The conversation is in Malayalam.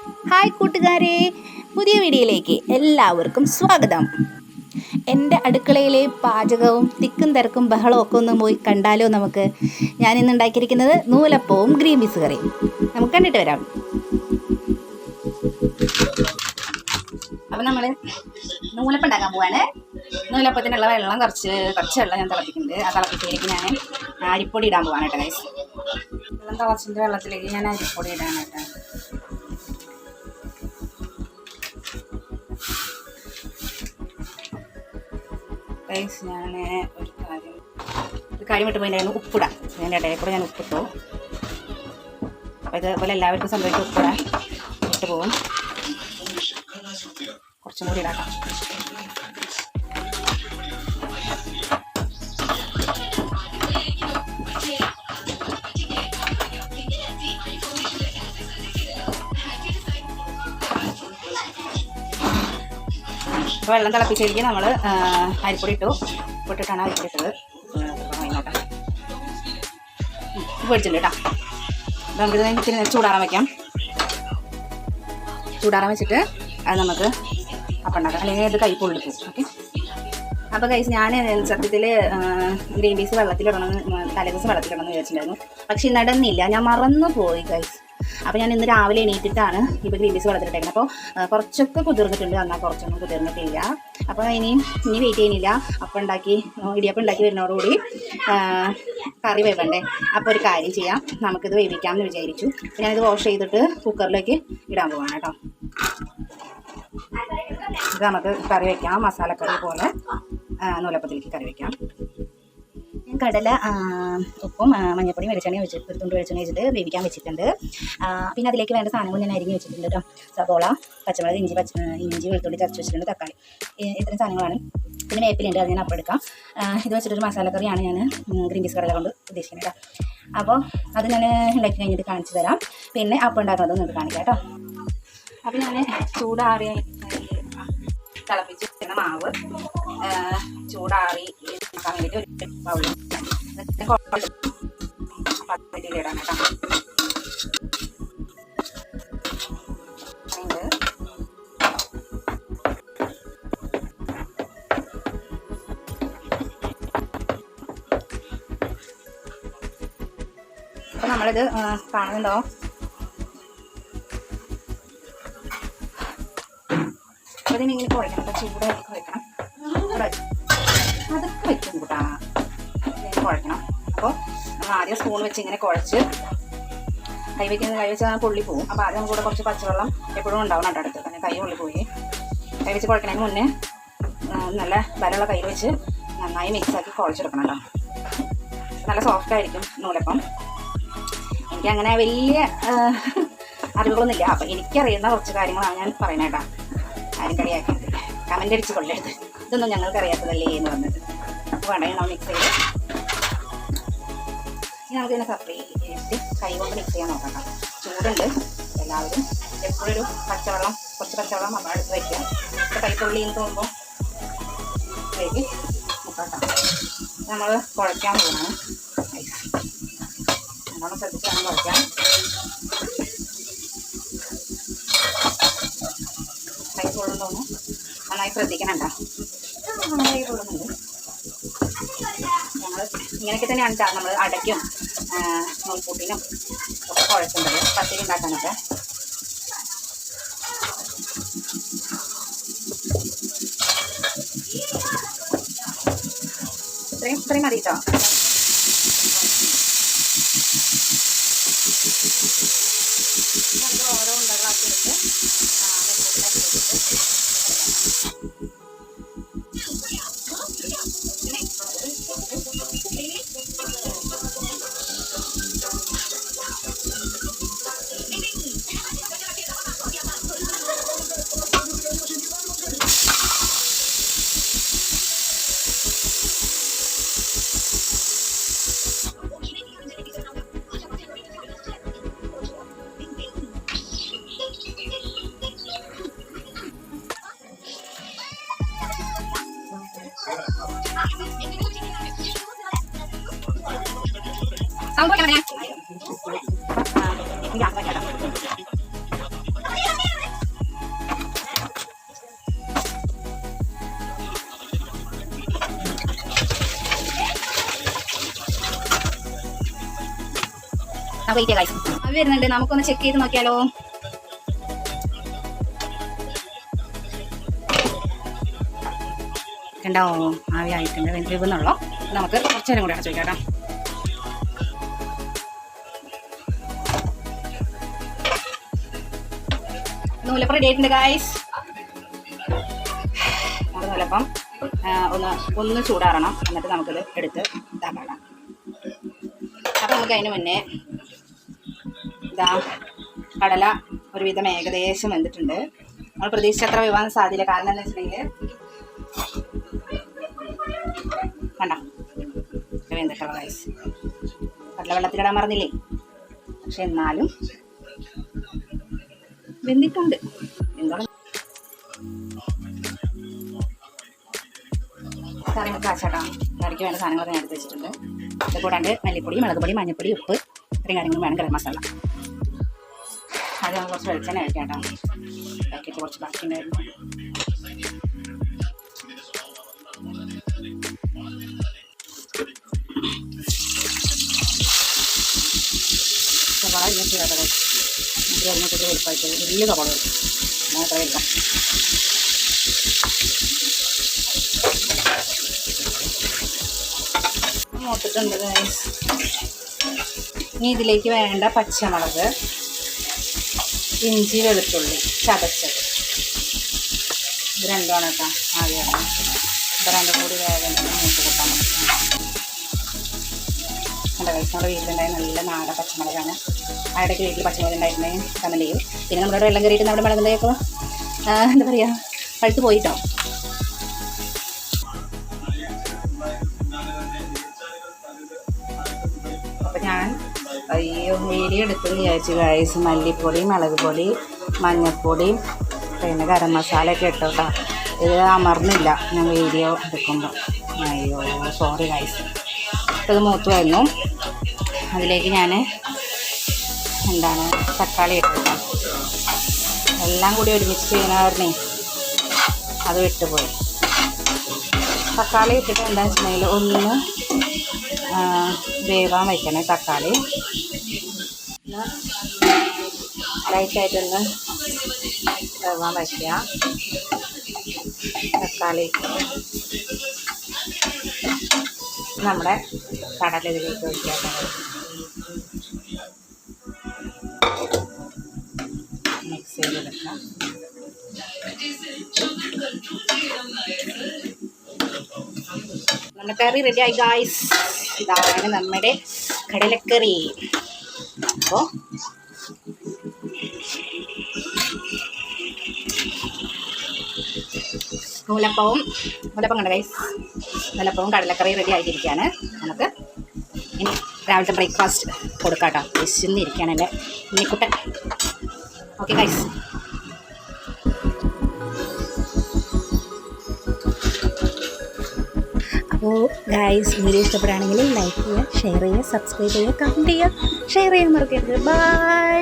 ഹായ് കൂട്ടുകാരെ, പുതിയ വീഡിയോയിലേക്ക് എല്ലാവർക്കും സ്വാഗതം. എൻ്റെ അടുക്കളയിലെ പാചകവും തിക്കും തിരക്കും ബഹളവും ഒക്കെ ഒന്ന് പോയി കണ്ടാലോ നമുക്ക്. ഞാനിന്ന് ഉണ്ടാക്കിയിരിക്കുന്നത് നൂലപ്പവും ഗ്രീൻ പീസ് കറിയും. നമുക്ക് കണ്ടിട്ട് വരാം. അപ്പം നമ്മൾ നൂലപ്പം ഉണ്ടാക്കാൻ പോവാണ്. നൂലപ്പത്തിനുള്ള വെള്ളം കുറച്ച് വെള്ളം ഞാൻ തിളപ്പിക്കുന്നുണ്ട്. ആ തിളപ്പിച്ചതിലേക്ക് ഞാൻ അരിപ്പൊടി ഇടാൻ പോവാണ് കേട്ടോ ഗൈസ്. വെള്ളം തിളച്ചിൻ്റെ വെള്ളത്തിലേക്ക് ഞാൻ അരിപ്പൊടി ഇടാൻ കേട്ടോ. ഗൈസ് ഞാൻ ഒരു കാര്യം വിട്ട് പോയിട്ടുണ്ടായിരുന്നു, ഉപ്പിടാം. അതിൻ്റെ ഇടയിൽ കൂടെ ഞാൻ ഉപ്പിട്ടു. അപ്പോൾ ഇതേപോലെ എല്ലാവർക്കും സംഭവിക്കും, ഉപ്പിടാൻ ഇട്ട് പോകും. കുറച്ചും കൂടി ഇടാം. അപ്പോൾ വെള്ളം തിളപ്പിച്ചിരിക്കും നമ്മൾ അരിപ്പൊടി ഇട്ടു. ഇട്ടിട്ടാണ് അരിപ്പൊടി ഇട്ടത്. ഇങ്ങോട്ട് പൊടിച്ചിട്ടുണ്ട് കേട്ടോ. അപ്പോൾ നമുക്കിത് ഇത്തിരി ചൂടാറാൻ വയ്ക്കാം. ചൂടാറാൻ വെച്ചിട്ട് അത് നമുക്ക് അപ്പം ഉണ്ടാക്കാം, അല്ലെങ്കിൽ ഇത് കൈ പൊള്ളിക്കും. ഓക്കെ. അപ്പോൾ ഗൈസ് ഞാൻ സത്യത്തിൽ ഗ്രീൻ പീസ് തലേദിവസം വെള്ളത്തിലിടണമെന്ന് വിചാരിച്ചിട്ടുണ്ടായിരുന്നു. പക്ഷെ നടന്നില്ല, ഞാൻ മറന്നു പോയി ഗൈസ്. അപ്പോൾ ഞാൻ ഇന്ന് രാവിലെ എണീറ്റിട്ടാണ് ഇപ്പോൾ ഗ്രീൻ പീസ് വെള്ളത്തിലിട്ടേക്കുന്നത്. അപ്പോൾ കുറച്ചൊക്കെ കുതിർന്നിട്ടുണ്ട്, എന്നാൽ കുറച്ചൊന്നും കുതിർന്നിട്ടില്ല. അപ്പോൾ ഇനി വെയിറ്റ് ചെയ്യുന്നില്ല. ഇടിയപ്പം ഉണ്ടാക്കി വരുന്നതോടുകൂടി കറി വേവണ്ടേ. അപ്പോൾ ഒരു കാര്യം ചെയ്യാം, നമുക്കിത് വേവിക്കാമെന്ന് വിചാരിച്ചു. ഞാനിത് വാഷ് ചെയ്തിട്ട് കുക്കറിലേക്ക് ഇടാൻ പോവാണ് കേട്ടോ. ഇത് നമുക്ക് കറി വയ്ക്കാം, മസാലക്കറി പോലെ നൂലപ്പത്തിലേക്ക് കറി വയ്ക്കാം. കടല ഉപ്പും മഞ്ഞപ്പൊടിയും വെളിച്ചെണ്ണയും വെച്ചിട്ട് ഒരു തുണ്ട് വെളിച്ചെണ്ണ വെച്ചിട്ട് വേവിക്കാൻ വെച്ചിട്ടുണ്ട്. പിന്നെ അതിലേക്ക് വേണ്ട സാധനങ്ങൾ ഞാൻ അരിഞ്ഞ് വെച്ചിട്ടുണ്ട് കേട്ടോ. സവോള, പച്ചമുളക്, ഇഞ്ചി വെളുത്തുള്ളി ചതച്ച് വെച്ചിട്ടുണ്ട്, തക്കാളി, ഇത്രയും സാധനങ്ങളാണ്. പിന്നെ വേപ്പിലുണ്ട്, അത് ഞാൻ അപ്പം എടുക്കാം. ഇത് വെച്ചിട്ടൊരു മസാലക്കറിയാണ് ഞാൻ ഗ്രീൻ പീസ് കടല കൊണ്ട് ഉദ്ദേശിക്കുന്നത് കേട്ടോ. അപ്പോൾ അത് ഞാൻ ഉണ്ടാക്കി കഴിഞ്ഞിട്ട് കാണിച്ചു തരാം. പിന്നെ അപ്പം ഉണ്ടാക്കുന്നത് നിങ്ങൾക്ക് കാണിക്കാം കേട്ടോ. അപ്പോൾ ഞാൻ ചൂടാറി തിളപ്പിച്ച് വെക്കുന്ന മാവ് ചൂടാറി നോക്കാൻ വേണ്ടിയിട്ട് ഒരു ബൗളിൽ ഇടാൻ കേട്ടോ. അപ്പോൾ നമ്മളിത് കാണുന്നുണ്ടോ? അതിനിങ്ങനെ കുഴക്കണം കേട്ടോ, ചൂടാക്കി വെക്കണം. അതൊക്കെ വെക്കും കൂട്ടാ, ഇങ്ങനെ കുഴക്കണം. അപ്പോൾ നമ്മൾ ആദ്യം സ്പൂൺ വെച്ച് ഇങ്ങനെ കുഴച്ച് കൈ വെച്ചാൽ പൊള്ളി പോകും. അപ്പോൾ ആദ്യം നമുക്ക് കൂടെ കുറച്ച് പച്ചവെള്ളം എപ്പോഴും ഉണ്ടാവണം കേട്ടോ അടുത്ത് തന്നെ. കൈ പൊള്ളിപ്പോയി. കൈ വെച്ച് കുഴക്കണതിന് മുന്നേ നല്ല ബലമുള്ള കൈ വെച്ച് നന്നായി മിക്സാക്കി കുഴച്ചെടുക്കണം കേട്ടോ. നല്ല സോഫ്റ്റ് ആയിരിക്കും നൂലപ്പം. എനിക്കങ്ങനെ വലിയ അറിവുകളൊന്നുമില്ല. അപ്പോൾ എനിക്കറിയുന്ന കുറച്ച് കാര്യങ്ങളാണ് ഞാൻ പറയുന്നത് കേട്ടോ. ആരും കളിയാക്കിയിട്ട് കമൻ്റ് അടിച്ച് കൊള്ളരുത്, ഇതൊന്നും ഞങ്ങൾക്ക് അറിയാത്തതല്ലേ എന്ന് പറഞ്ഞിട്ട്. അപ്പോൾ വേണമെങ്കിൽ നമ്മൾ മിക്സ് ചെയ്ത് നമുക്കിതിനെ സെപ്പറേറ്റ് കൈ കൊണ്ട് മിക്സ് ചെയ്യാൻ നോക്കാം കേട്ടോ. ചൂടുണ്ട്. എല്ലാവരും എപ്പോഴും ഒരു കുറച്ച് പച്ചവെള്ളം നമ്മൾ അടുത്ത് വയ്ക്കുക. ഇപ്പോൾ കൈപ്പൊള്ളിന്ന് തോന്നുമ്പോൾ അതിലേക്ക് മുക്കാട്ടോ. നമ്മൾ കുഴയ്ക്കാൻ പോകുന്നതാണ്. നല്ലോണം ശ്രദ്ധിച്ചാണ് കുഴയ്ക്കാൻ. കൈ പൊള്ളുന്നോന്നു നന്നായി ശ്രദ്ധിക്കണം കേട്ടോ. നന്നായി പൊള്ളുന്നുണ്ട്. ഞങ്ങൾ ഇങ്ങനെയൊക്കെ തന്നെയാണ് കേട്ടോ നമ്മൾ അടയ്ക്കും നൂൽപ്പൂട്ടിനും ഒക്കെ കുഴക്കുന്നത്, പത്തിരി ഉണ്ടാക്കാനൊക്കെ. ഇത്രയും മതി കേട്ടോ. ഓരോ ഉണ്ടകളാക്കി എടുത്ത് Sound ko naman yan. Hindi ako magkala. Wait guys. അത് വരുന്നുണ്ട്, നമുക്കൊന്ന് ചെക്ക് ചെയ്ത് നോക്കിയാലോ. കണ്ടോ, ആവി ആയിട്ടുണ്ട്, വെന്തുള്ളൂ. നമുക്ക് കുറച്ച് നേരം കൂടി അടച്ചു വയ്ക്കാം കേട്ടോ. നൂലപ്പം റെഡി ആയിട്ടുണ്ട് ഗൈസ്. നമ്മുടെ നൂലപ്പം ഒന്ന് ചൂടാറണം, എന്നിട്ട് നമുക്കിത് എടുത്ത് ഇതാക്കാം. അപ്പം നമുക്ക് അതിന് മുന്നേ ഇതാ കടല ഒരുവിധം ഏകദേശം വെന്തിട്ടുണ്ട്. നമ്മൾ പ്രതീക്ഷിച്ചത്ര വിവാൻ സാധ്യത. കാരണം എന്താ വെച്ചിട്ടുണ്ടെങ്കിൽ കണ്ടോ വെന്തിട്ടുള്ള റൈസ്. കടല വെള്ളത്തിലിടാൻ മറന്നില്ലേ, പക്ഷെ എന്നാലും വെന്തിട്ടുണ്ട്. എന്തോളം കറി നമുക്ക് കാച്ചാട്ടാ. കറിക്ക് വേണ്ട സാധനങ്ങളൊക്കെ ഞാൻ എടുത്ത് വെച്ചിട്ടുണ്ട്. ഇത് കൂടാണ്ട് മല്ലിപ്പൊടി, മുളക് പൊടി, മഞ്ഞൾപ്പൊടി, ഉപ്പ്, ഇത്രയും കാര്യങ്ങളും വേണം. ഗരം മസാല അത് നമുക്ക് കുറച്ച് വെളിച്ചെണ്ണ കഴിക്കാം കേട്ടോ. പാക്കറ്റ് കുറച്ച് ബാക്കിയുണ്ടായിരുന്നു. സവാള ഇങ്ങനെ ചെയ്യാതെ അതിനകത്ത് വെളുപ്പായിട്ട് വലിയ സവാള വരും. അത്ര എടുക്കാം. മൂത്തിട്ടുണ്ട് ഗൈസ്. ഇനി ഇതിലേക്ക് വേണ്ട പച്ചമുളക്, ഇഞ്ചി, വെളുത്തുള്ളി ചതച്ചത്, ഇത് രണ്ടുമാണ് കേട്ടോ ആദ്യം. ഇത് രണ്ടും കൂടി വേഗം മൂത്ത് കൂട്ടാൻ മതി. നമ്മുടെ ഗൈസ്, നമ്മുടെ വീട്ടിലുണ്ടായ നല്ല നാടൻ പച്ചമുളകാണ്. ആരുടെയൊക്കെ വീട്ടിൽ പച്ചമുളക് ഉണ്ടായിട്ടുണ്ടെങ്കിൽ കമൻറ്റ് ചെയ്യും. പിന്നെ നമ്മുടെ വെള്ളം കയറിയിട്ട് നമ്മുടെ മുളകിൻ്റെയൊക്കെ എന്താ പറയുക പഴുത്ത് പോയിട്ടോ. അപ്പം ഞാൻ വീഡിയോ എടുത്തെന്ന് വിചാരിച്ചു ഗൈസ്. മല്ലിപ്പൊടി, മുളക് പൊടി, മഞ്ഞൾപ്പൊടി, പിന്നെ ഗരം മസാലയൊക്കെ ഇട്ടോ കേട്ടോ. ഇത് അമർന്നില്ല ഞാൻ വീഡിയോ എടുക്കുമ്പോൾ. അയ്യോ സോറി ഗൈസ്. ഇത് മൂത്ത് വരുന്നു. അതിലേക്ക് ഞാൻ എന്താണ് തക്കാളി ഇട്ടിട്ടോ. എല്ലാം കൂടി ഒരുമിച്ച് ചെയ്യുന്നവരുന്നേ അത് വിട്ടുപോയി. തക്കാളി ഇട്ടിട്ട് എന്താ വെച്ചിട്ടുണ്ടെങ്കിൽ ഒന്ന് വേവാൻ വയ്ക്കണേ. തക്കാളി ലൈറ്റായിട്ടൊന്ന് വേവാൻ വയ്ക്കുക. തക്കാളി നമ്മുടെ കടല ഇതിലേക്ക് ഒഴിക്കാൻ മിക്സ് ചെയ്തെടുക്കാം. നമ്മുടെ കറി റെഡിയായി ഗായ്സ്. ഇതാണ് നമ്മുടെ കടലക്കറി. അപ്പോൾ നൂലപ്പവും കണ്ട ഗൈസ്, നൂലപ്പവും കടലക്കറി റെഡി ആയിട്ടിരിക്കുകയാണ്. നമുക്ക് ഇനി രാവിലത്തെ ബ്രേക്ക്ഫാസ്റ്റ് കൊടുക്കാം കേട്ടോ. വിശന്നിരിക്കുകയാണ് എൻ്റെ ഉണ്ണിക്കുട്ടൻ. Okay guys. അപ്പോൾ ഗൈസ്, വീഡിയോ ഇഷ്ടപ്പെടുകയാണെങ്കിൽ ലൈക്ക് ചെയ്യുക, ഷെയർ ചെയ്യുക, സബ്സ്ക്രൈബ് ചെയ്യുക, കമൻറ്റ് ചെയ്യുക, ഷെയർ ചെയ്യാൻ മറക്കരുത്. ബൈ.